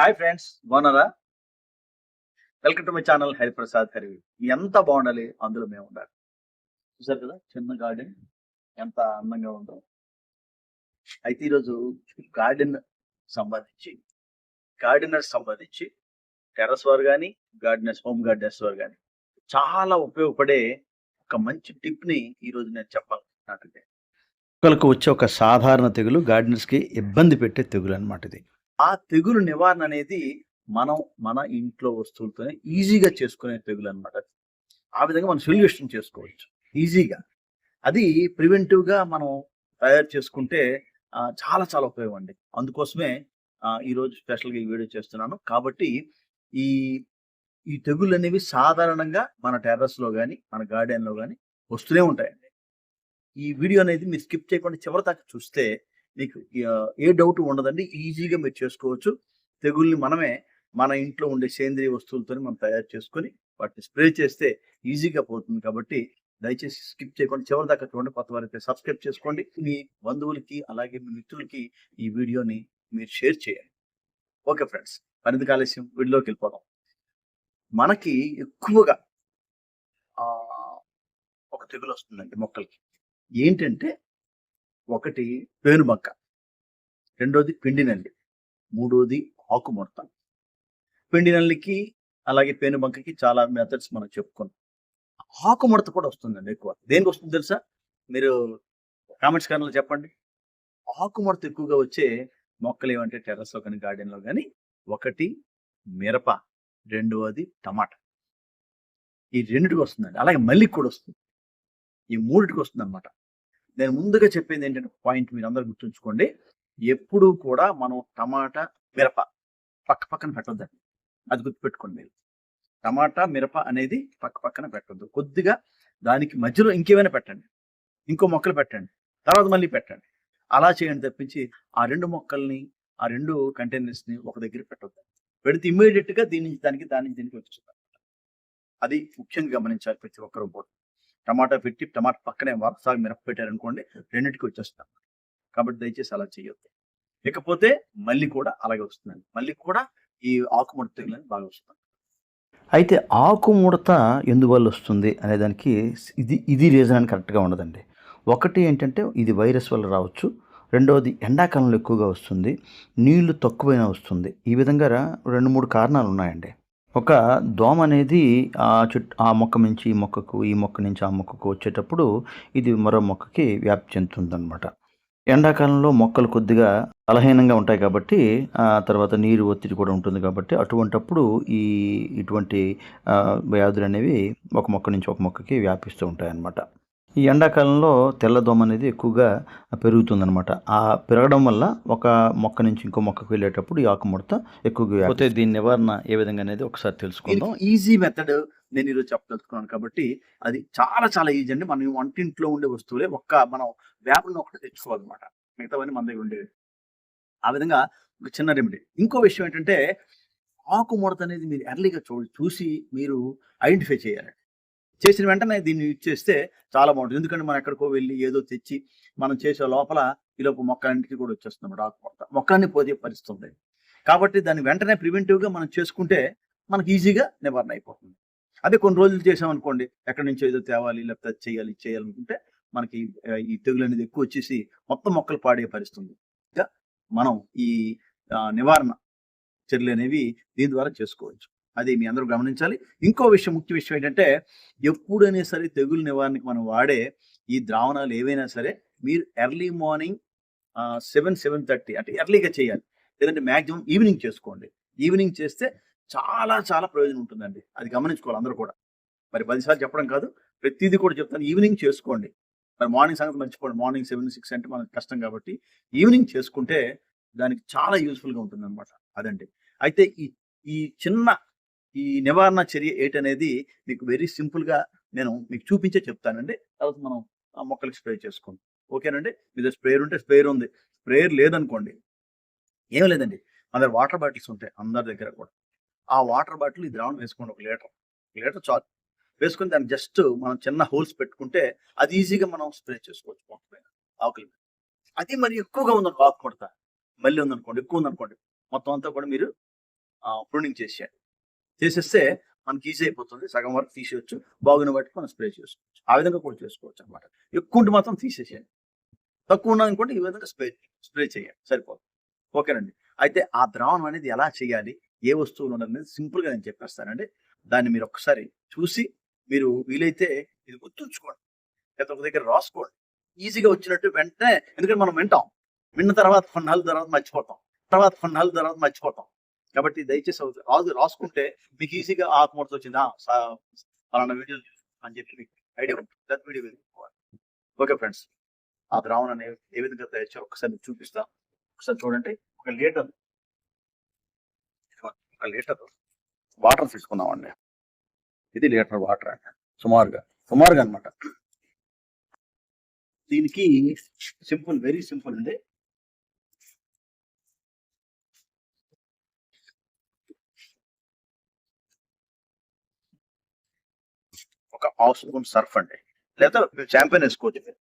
Hi friends, బాగున్నారా? Welcome to my channel Hariprasad హరివి. ఎంత బాగుండాలి అందులో మేము ఉండాలి. చూసారు కదా చిన్న గార్డెన్ ఎంత అందంగా ఉందో. అయితే ఈరోజు గార్డెన్ సంబంధించి గార్డెనర్స్ సంబంధించి టెర్రస్ వారు కానీ గార్డెనర్స్ హోమ్ గార్డెనర్స్ వారు కానీ చాలా ఉపయోగపడే ఒక మంచి టిప్ ని ఈరోజు నేను చెప్పాలనుకుంటున్నానంటే, మొక్కలకు వచ్చే ఒక సాధారణ తెగులు గార్డెనర్స్ కి ఇబ్బంది పెట్టే తెగులు అనమాట ఇది. ఆ తెగులు నివారణ అనేది మనం మన ఇంట్లో వస్తువులతోనే ఈజీగా చేసుకునే తెగులు అనమాట. ఆ విధంగా మనం సొల్యూషన్ చేసుకోవచ్చు ఈజీగా. అది ప్రివెంటివ్గా మనం తయారు చేసుకుంటే చాలా చాలా ఉపయోగం అండి. అందుకోసమే ఈరోజు స్పెషల్గా ఈ వీడియో చేస్తున్నాను. కాబట్టి ఈ ఈ తెగుళ్ళు అనేవి సాధారణంగా మన టెర్రస్లో కానీ మన గార్డెన్లో కానీ వస్తూనే ఉంటాయండి. ఈ వీడియో అనేది మీరు స్కిప్ చేయకుండా చివరి దాకా చూస్తే మీకు ఏ డౌట్ ఉండదండి. ఈజీగా మీరు చేసుకోవచ్చు. తెగుల్ని మనమే మన ఇంట్లో ఉండే సేంద్రియ వస్తువులతో మనం తయారు చేసుకొని వాటిని స్ప్రే చేస్తే ఈజీగా పోతుంది. కాబట్టి దయచేసి స్కిప్ చేయకుండా చివరి దాకా చూడండి. కొత్త వారైతే సబ్స్క్రైబ్ చేసుకోండి. మీ బంధువులకి అలాగే మీ మిత్రులకి ఈ వీడియోని మీరు షేర్ చేయండి. ఓకే ఫ్రెండ్స్, పరిధి కాలుష్యం వీడియోకి వెళ్ళిపోదాం. మనకి ఎక్కువగా ఒక తెగులు వస్తుందండి మొక్కలకి. ఏంటంటే, ఒకటి పేనుబంక, రెండోది పిండి నల్లి, మూడోది ఆకుముడత. పిండి నల్లికి అలాగే పేనుబంకకి చాలా మెథడ్స్ మనం చెప్పుకున్నాం. ఆకుముడత కూడా వస్తుందండి ఎక్కువ. దేనికి వస్తుంది తెలుసా? మీరు కామెంట్స్ కారణంలో చెప్పండి. ఆకుముడత ఎక్కువగా వచ్చే మొక్కలు ఏమంటే టెర్రస్లో కానీ గార్డెన్లో కానీ, ఒకటి మిరప, రెండవది టమాటా. ఈ రెండిటికి వస్తుందండి. అలాగే మల్లికి కూడా వస్తుంది. ఈ మూడిటికి వస్తుంది అనమాట. నేను ముందుగా చెప్పింది ఏంటంటే పాయింట్ మీరు అందరూ గుర్తుంచుకోండి. ఎప్పుడూ కూడా మనం టమాటా మిరప పక్క పక్కన పెట్టొద్దండి. అది గుర్తుపెట్టుకోండి మీరు. టమాటా మిరప అనేది పక్క పక్కన పెట్టొద్దు. కొద్దిగా దానికి మధ్యలో ఇంకేమైనా పెట్టండి, ఇంకో మొక్కలు పెట్టండి, తర్వాత మళ్ళీ పెట్టండి. అలా చేయండి తప్పించి ఆ రెండు మొక్కల్ని ఆ రెండు కంటైనర్స్ని ఒక దగ్గర పెట్టొద్దు. పెడితే ఇమ్మీడియట్గా దీనికి వచ్చేస్తుంది. అది ముఖ్యంగా గమనించాలి ప్రతి ఒక్కరు కూడా. టమాటా పెట్టి టమాటా పక్కనే వరుసగా మిరప పెట్టారనుకోండి, రెండింటికి వచ్చేస్తాం. కాబట్టి దయచేసి అలా చేయొద్దు. ఇకపోతే మళ్ళీ కూడా అలాగే వస్తుందండి. మళ్ళీ కూడా ఈ ఆకుముడత తెగులు బాగా వస్తుంది. అయితే ఆకుముడత ఎందువల్ల వస్తుంది అనే దానికి ఇది రీజన్ అని కరెక్ట్గా ఉండదండి. ఒకటి ఏంటంటే ఇది వైరస్ వల్ల రావచ్చు. రెండవది ఎండాకాలంలో ఎక్కువగా వస్తుంది. నీళ్లు తక్కువైనా వస్తుంది. ఈ విధంగా 2-3 కారణాలు ఉన్నాయండి. ఒక దోమ అనేది ఆ మొక్క నుంచి ఈ మొక్కకు, ఈ మొక్క నుంచి ఆ మొక్కకు వచ్చేటప్పుడు ఇది మరో మొక్కకి వ్యాప్తి చెందుతుందనమాట. ఎండాకాలంలో మొక్కలు కొద్దిగా బలహీనంగా ఉంటాయి కాబట్టి, తర్వాత నీరు ఒత్తిడి కూడా ఉంటుంది కాబట్టి, అటువంటప్పుడు ఇటువంటి వ్యాధులు అనేవి ఒక మొక్క నుంచి ఒక మొక్కకి వ్యాపిస్తూ ఉంటాయన్నమాట. ఈ ఎండాకాలంలో తెల్లదోమ అనేది ఎక్కువగా పెరుగుతుందనమాట. ఆ పెరగడం వల్ల ఒక మొక్క నుంచి ఇంకో మొక్కకు వెళ్ళేటప్పుడు ఈ ఆకుముడత ఎక్కువగా పోతే దీని నివారణ ఏ విధంగా అనేది ఒకసారి తెలుసుకుందాం. ఈజీ మెథడ్ నేను ఈరోజు చెప్పదలుచుకున్నాను కాబట్టి అది చాలా చాలా ఈజీ అండి. మనం వంటింట్లో ఉండే వస్తువులే మనం వేపను ఒకటి తెచ్చుకోవాలన్నమాట. మిగతావన్నీ మన దగ్గర ఉండేవి. ఆ విధంగా ఒక చిన్న రెమెడీ. ఇంకో విషయం ఏంటంటే, ఆకుముడత అనేది మీరు ఎర్లీగా చూసి మీరు ఐడెంటిఫై చేయాలి. చేసిన వెంటనే దీన్ని యూజ్ చేస్తే చాలా బాగుంటుంది. ఎందుకంటే మనం ఎక్కడికో వెళ్ళి ఏదో తెచ్చి మనం చేసే లోపల ఈలోపు మొక్కలన్నిటికీ కూడా వచ్చేస్తుంది ఆకుముడత. మొక్కలన్నీ పోతే పరిస్థితుంది. కాబట్టి దాన్ని వెంటనే ప్రివెంటివ్గా మనం చేసుకుంటే మనకి ఈజీగా నివారణ అయిపోతుంది. అదే కొన్ని రోజులు చేసామనుకోండి, ఎక్కడి నుంచో ఏదో తేవాలి లేకపోతే అది చేయాలనుకుంటే మనకి ఈ తెగులు అనేది ఎక్కువ వచ్చేసి మొత్తం మొక్కలు పాడే పరిస్థితుంది. మనం ఈ నివారణ చర్యలు అనేవి దీని ద్వారా చేసుకోవచ్చు. అది మీ అందరూ గమనించాలి. ఇంకో విషయం, ముఖ్య విషయం ఏంటంటే, ఎప్పుడైనా సరే తెగులు నివారణకి మనం వాడే ఈ ద్రావణాలు ఏవైనా సరే మీరు ఎర్లీ మార్నింగ్ 7-7:30 అంటే ఎర్లీగా చేయాలి. లేదంటే మ్యాక్సిమం ఈవినింగ్ చేసుకోండి. ఈవినింగ్ చేస్తే చాలా చాలా ప్రయోజనం ఉంటుందండి. అది గమనించుకోవాలి అందరూ కూడా. మరి 10 సార్లు చెప్పడం కాదు, ప్రతిదీ కూడా చెప్తాను. ఈవినింగ్ చేసుకోండి. మరి మార్నింగ్ సంగతి మర్చిపోండి. మార్నింగ్ 7-6 అంటే మనకు కష్టం కాబట్టి ఈవినింగ్ చేసుకుంటే దానికి చాలా యూస్ఫుల్గా ఉంటుందన్నమాట. అదండి. అయితే ఈ చిన్న నివారణ చర్య ఏంటనేది మీకు వెరీ సింపుల్గా నేను మీకు చూపించే చెప్తానండి. తర్వాత మనం ఆ మొక్కలకి స్ప్రే చేసుకోండి. ఓకేనండి. మీ దగ్గర స్ప్రేయర్ ఉంటే స్ప్రేయర్ ఉంది. స్ప్రేయర్ లేదనుకోండి, ఏం లేదండి, మన దగ్గర వాటర్ బాటిల్స్ ఉంటాయి అందరి దగ్గర కూడా. ఆ వాటర్ బాటిల్ ఈ ద్రావణం వేసుకోండి. 1 లీటర్ చాలు. వేసుకొని దాన్ని జస్ట్ మనం చిన్న హోల్స్ పెట్టుకుంటే అది ఈజీగా మనం స్ప్రే చేసుకోవచ్చు మొక్క పైన, ఆకుల మీద. అది మరి ఎక్కువగా ఉందనుకో ఆకుముడత, మళ్ళీ ఉందనుకోండి, ఎక్కువ ఉందనుకోండి, మొత్తం అంతా కూడా మీరు ప్రూనింగ్ చేసేస్తే మనకి ఈజీ అయిపోతుంది. సగం వరకు తీసేయచ్చు. బాగున్న బట్టి మనం స్ప్రే చేసుకోవచ్చు. ఆ విధంగా కూడా చేసుకోవచ్చు అనమాట. ఎక్కువ ఉంటే మాత్రం తీసేసేయండి. తక్కువ ఉన్నదనుకోండి ఈ విధంగా స్ప్రే చేయండి, సరిపోతుంది. ఓకేనండి. అయితే ఆ ద్రావణం అనేది ఎలా చేయాలి, ఏ వస్తువులు ఉన్నదనేది సింపుల్గా నేను చెప్పేస్తానండి. దాన్ని మీరు ఒక్కసారి చూసి మీరు వీలైతే ఇది గుర్తుంచుకోండి, లేదా ఒక దగ్గర రాసుకోండి. ఈజీగా వచ్చినట్టు వెంటనే, ఎందుకంటే మనం విన్న తర్వాత కొన్నాళ్ళ తర్వాత మర్చిపోతాం. కాబట్టి దయచేసి రాసుకుంటే మీకు ఈజీగా ఆకుముడత వచ్చిందా పలానా వీడియో అని చెప్పి మీకు ఐడియా ఉంటుంది. దట్ వీడియో వెళ్ళిపోవాలి. ఓకే ఫ్రెండ్స్, ఆ ద్రావణం అనేది ఏ విధంగా తయారు చేయాలో ఒకసారి చూపిస్తా. ఒకసారి చూడండి. ఒక లీటర్ వాటర్ తీసుకున్నామండి. ఇది లీటర్ వాటర్ అండి, సుమారుగా అనమాట. దీనికి సింపుల్, వెరీ సింపుల్ అండి. ఒక హాఫ్ స్పూన్ సర్ఫ్ అండి, లేదా చాంపియన్ వేసుకోవచ్చు.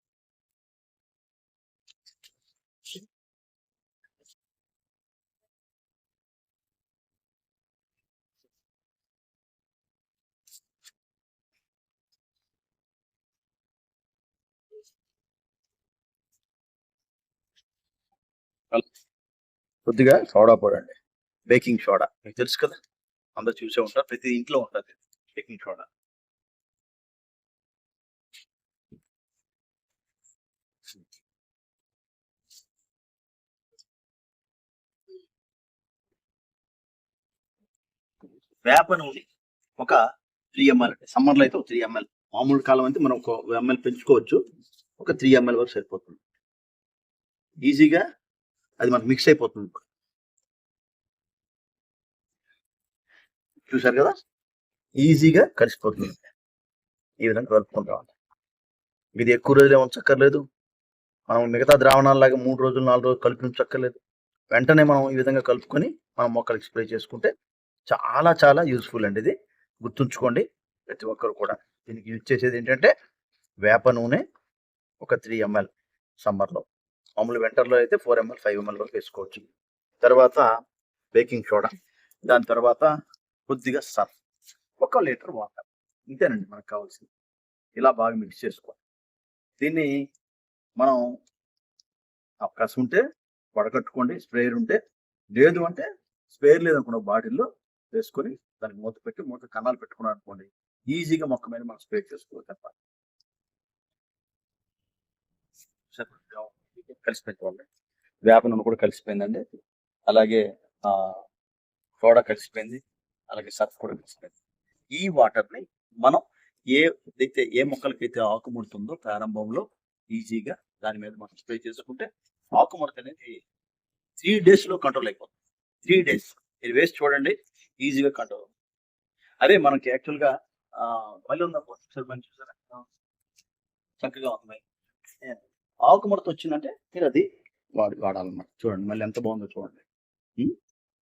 కొద్దిగా సోడా పొడి అండి, బేకింగ్ సోడా. మీకు తెలుసు కదా, అందరూ చూసే ఉంటారు, ప్రతి ఇంట్లో ఉంటుంది బేకింగ్ సోడా. వేప నూనె ఒక 3 ml, సమ్మర్లో అయితే ఒక 3 ml, మామూలు కాలం అయితే మనం ఒక ml పెంచుకోవచ్చు. ఒక 3 ml వరకు సరిపోతుంది. ఈజీగా అది మనకు మిక్స్ అయిపోతుంది. చూసారు కదా, ఈజీగా కలిసిపోతుంది. ఈ విధంగా కలుపుకుంటాం. ఇది ఎక్కువ రోజులు ఉంచక్కర్లేదు. మనం మిగతా ద్రావణాలలాగా 3 రోజులు 4 రోజులు కలిపి ఉంచక్కర్లేదు. వెంటనే మనం ఈ విధంగా కలుపుకొని మనం మొక్కలకి స్ప్రే చేసుకుంటే చాలా చాలా యూస్ఫుల్ అండి. ఇది గుర్తుంచుకోండి ప్రతి ఒక్కరు కూడా. దీనికి యూజ్ చేసేది ఏంటంటే వేప నూనె ఒక 3 ml సమ్మర్లో, మామూలు వింటర్లో అయితే 4 ml 5 ml వరకు వేసుకోవచ్చు. తర్వాత బేకింగ్ సోడా, దాని తర్వాత కొద్దిగా సర్ఫ్, 1 లీటర్ వాటర్. ఇంతేనండి మనకు కావాల్సింది. ఇలా బాగా మిక్స్ చేసుకోవాలి. దీన్ని మనం అవకాశం ఉంటే వడకట్టుకోండి, స్ప్రేయర్ ఉంటే. లేదు అంటే స్ప్రేయర్ లేదనుకున్న బాటిల్లో వేసుకొని దానికి మూత పెట్టి కన్నాలు పెట్టుకున్నాం అనుకోండి, ఈజీగా మొక్క మీద మనం స్ప్రే చేసుకోవచ్చు తప్ప. కలిసిపోయింది, వేప నూనె కూడా కలిసిపోయిందండి, అలాగే సోడా కలిసిపోయింది, అలాగే సర్ఫ్ కూడా కలిసిపోయింది. ఈ వాటర్ని మనం ఏ మొక్కలకైతే ఆకుముడుతుందో ప్రారంభంలో ఈజీగా దాని మీద మనం స్ప్రే చేసుకుంటే ఆకుముడత అనేది 3 days కంట్రోల్ అయిపోతుంది. 3 days మీరు వేసి చూడండి, ఈజీగా కంట్రోల్. అదే మనకి యాక్చువల్గా మళ్ళీ ఉందనుకోండి, మంచి చూసారా చక్కగా ఉంది. ఆకుముడత వచ్చిందంటే మీరు అది వాడాలన్నమాట. చూడండి మళ్ళీ ఎంత బాగుందో చూడండి.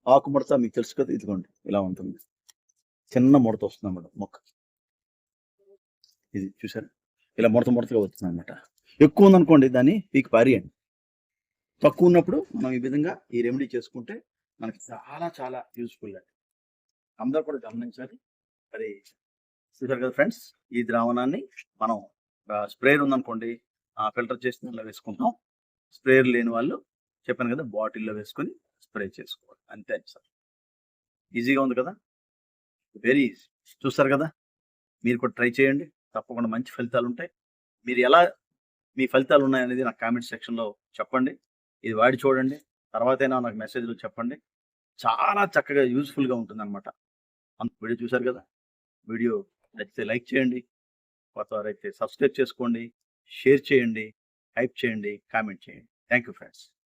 ఆకుముడత మీకు తెలుసు కదా, ఇదిగోండి ఇలా ఉంటుంది, చిన్న ముడత వస్తుంది అన్నమాట మొక్క. ఇది చూసారా, ఇలా ముడతగా వస్తుంది అనమాట. ఎక్కువ ఉందనుకోండి దాన్ని పీకి పారేయండి. తక్కువ ఉన్నప్పుడు మనం ఈ విధంగా ఈ రెమెడీ చేసుకుంటే మనకి చాలా చాలా యూస్ఫుల్ అండి. అందరూ కూడా గమనించాలి. మరి చూసారు కదా ఫ్రెండ్స్, ఈ ద్రావణాన్ని మనం స్ప్రేయర్ ఉందనుకోండి ఫిల్టర్ చేసి దానిలో వేసుకుంటాం. స్ప్రేయర్ లేని వాళ్ళు చెప్పాను కదా, బాటిల్లో వేసుకొని స్ప్రే చేసుకోవాలి, అంతే సార్. ఈజీగా ఉంది కదా, వెరీ ఈజీ. చూస్తారు కదా, మీరు కూడా ట్రై చేయండి, తప్పకుండా మంచి ఫలితాలు ఉంటాయి. మీరు ఎలా మీ ఫలితాలు ఉన్నాయనేది నాకు కామెంట్ సెక్షన్లో చెప్పండి. ఇది వాడి చూడండి, తర్వాతైనా నాకు మెసేజ్లో చెప్పండి. చాలా చక్కగా యూస్ఫుల్గా ఉంటుంది అనమాట. వీడియో చూసారు కదా, వీడియో నచ్చితే లైక్ చేయండి, కొత్త వారైతే సబ్స్క్రైబ్ చేసుకోండి, షేర్ చేయండి, హైప్ చేయండి, కామెంట్ చేయండి. Thank you friends.